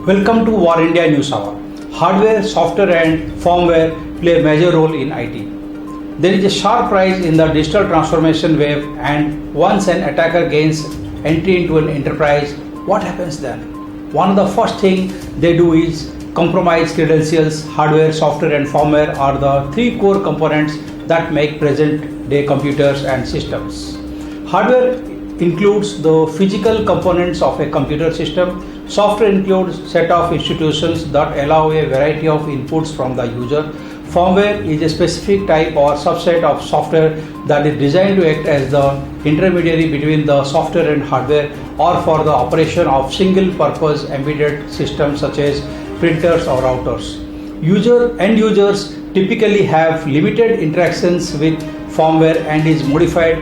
Welcome to War India News Hour. Hardware, software and firmware play a major role in IT. There is a sharp rise in the digital transformation wave, and once an attacker gains entry into an enterprise, what happens then? One of the first things they do is compromise credentials. Hardware, software and firmware are the three core components that make present day computers and systems. Hardware includes the physical components of a computer system. Software includes set of institutions that allow a variety of inputs from the user. Firmware is a specific type or subset of software that is designed to act as the intermediary between the software and hardware, or for the operation of single purpose embedded systems such as printers or routers. End users typically have limited interactions with firmware and is modified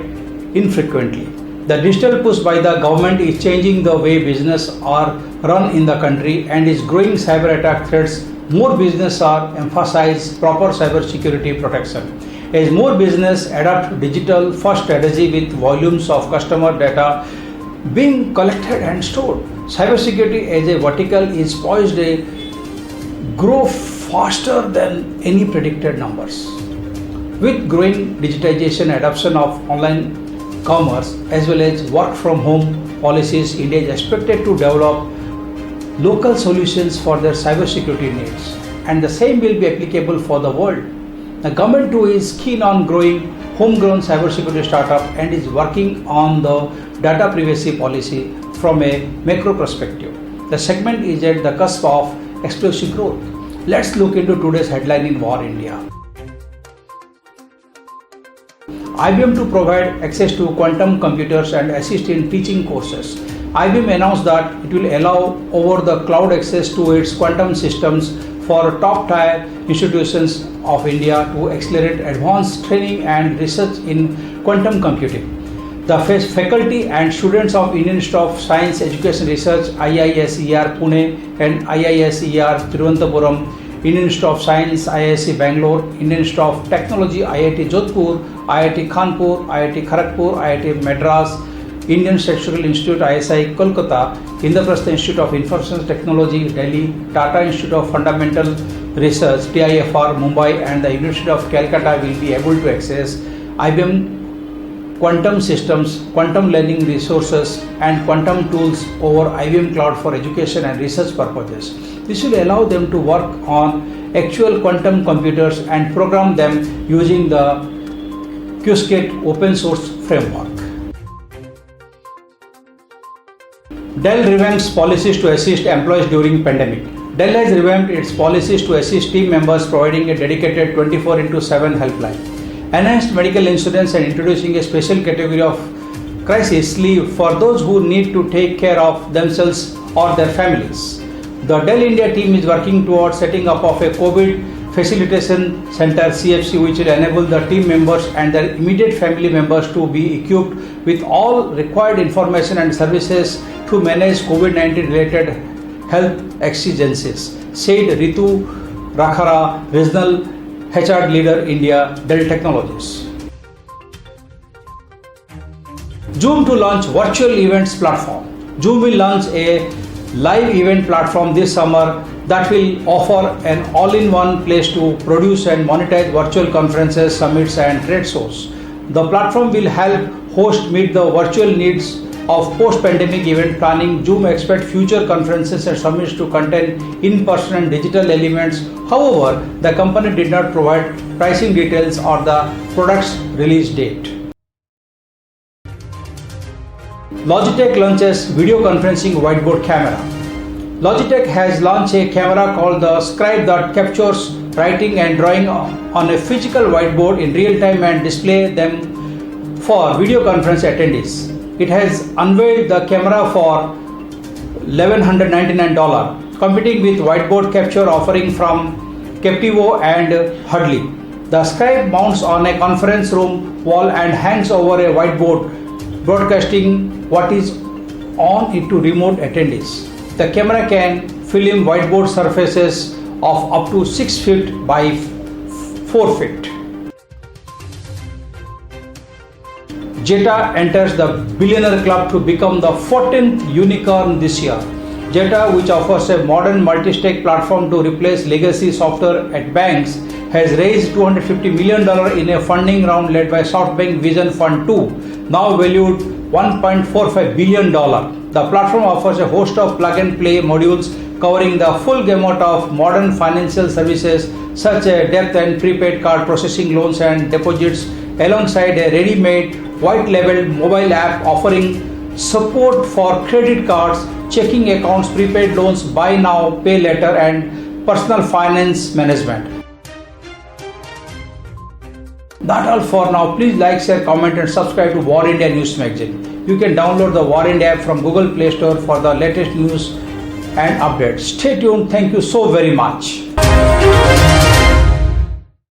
infrequently. The digital push by the government is changing the way business are run in the country and is growing cyber attack threats. More business are emphasize proper cyber security protection. As more business adopt digital first strategy with volumes of customer data being collected and stored, cybersecurity as a vertical is poised to grow faster than any predicted numbers. With growing digitization, adoption of online commerce as well as work from home policies, India is expected to develop local solutions for their cybersecurity needs, and the same will be applicable for the world. The government too is keen on growing homegrown cybersecurity startup and is working on the data privacy policy from a macro perspective. The segment is at the cusp of explosive growth. Let's look into today's headline in War India. IBM to provide access to quantum computers and assist in teaching courses. IBM announced that it will allow over the cloud access to its quantum systems for top tier institutions of India to accelerate advanced training and research in quantum computing. The faculty and students of Indian Institute of Science Education Research IISER Pune and IISER Thiruvananthapuram, Indian Institute of Science IISc Bangalore, Indian Institute of Technology IIT Jodhpur, IIT Kanpur, IIT Kharagpur, IIT Madras, Indian Statistical Institute ISI Kolkata, Indraprastha Institute of Information Technology Delhi, Tata Institute of Fundamental Research TIFR Mumbai and the University of Calcutta will be able to access IBM quantum systems, quantum learning resources and quantum tools over IBM Cloud for education and research purposes. This will allow them to work on actual quantum computers and program them using the Qiskit open source framework. Dell revamps policies to assist employees during pandemic. Dell has revamped its policies to assist team members, providing a dedicated 24/7 helpline, enhanced medical insurance and introducing a special category of crisis leave for those who need to take care of themselves or their families. The Dell India team is working towards setting up of a COVID Facilitation Center CFC, which will enable the team members and their immediate family members to be equipped with all required information and services to manage COVID-19 related health exigencies, said Ritu Rakhara, Regional HR Leader India, Dell Technologies. Zoom to launch virtual events platform. Zoom will launch a live event platform this summer that will offer an all-in-one place to produce and monetize virtual conferences, summits and trade shows. The platform will help hosts meet the virtual needs of post-pandemic event planning. Zoom expects future conferences and summits to contain in-person and digital elements. However, the company did not provide pricing details or the product's release date. Logitech launches video conferencing whiteboard camera. Logitech has launched a camera called the Scribe that captures writing and drawing on a physical whiteboard in real time and display them for video conference attendees. It has unveiled the camera for $1,199, competing with whiteboard capture offering from Captivo and Hudley. The Scribe mounts on a conference room wall and hangs over a whiteboard, broadcasting what is on it to remote attendees. The camera can film whiteboard surfaces of up to 6 feet by 4 feet. Jetta enters the billionaire club to become the 14th unicorn this year. Jetta, which offers a modern multi-stake platform to replace legacy software at banks, has raised $250 million in a funding round led by SoftBank Vision Fund 2, now valued $1.45 billion. The platform offers a host of plug-and-play modules covering the full gamut of modern financial services such as debit and prepaid card processing, loans and deposits, alongside a ready-made white-labeled mobile app offering support for credit cards, checking accounts, prepaid loans, buy now, pay later and personal finance management. That's all for now. Please like, share, comment and subscribe to War India News Magazine. You can download the War India app from Google Play Store for the latest news and updates. Stay tuned. Thank you so very much.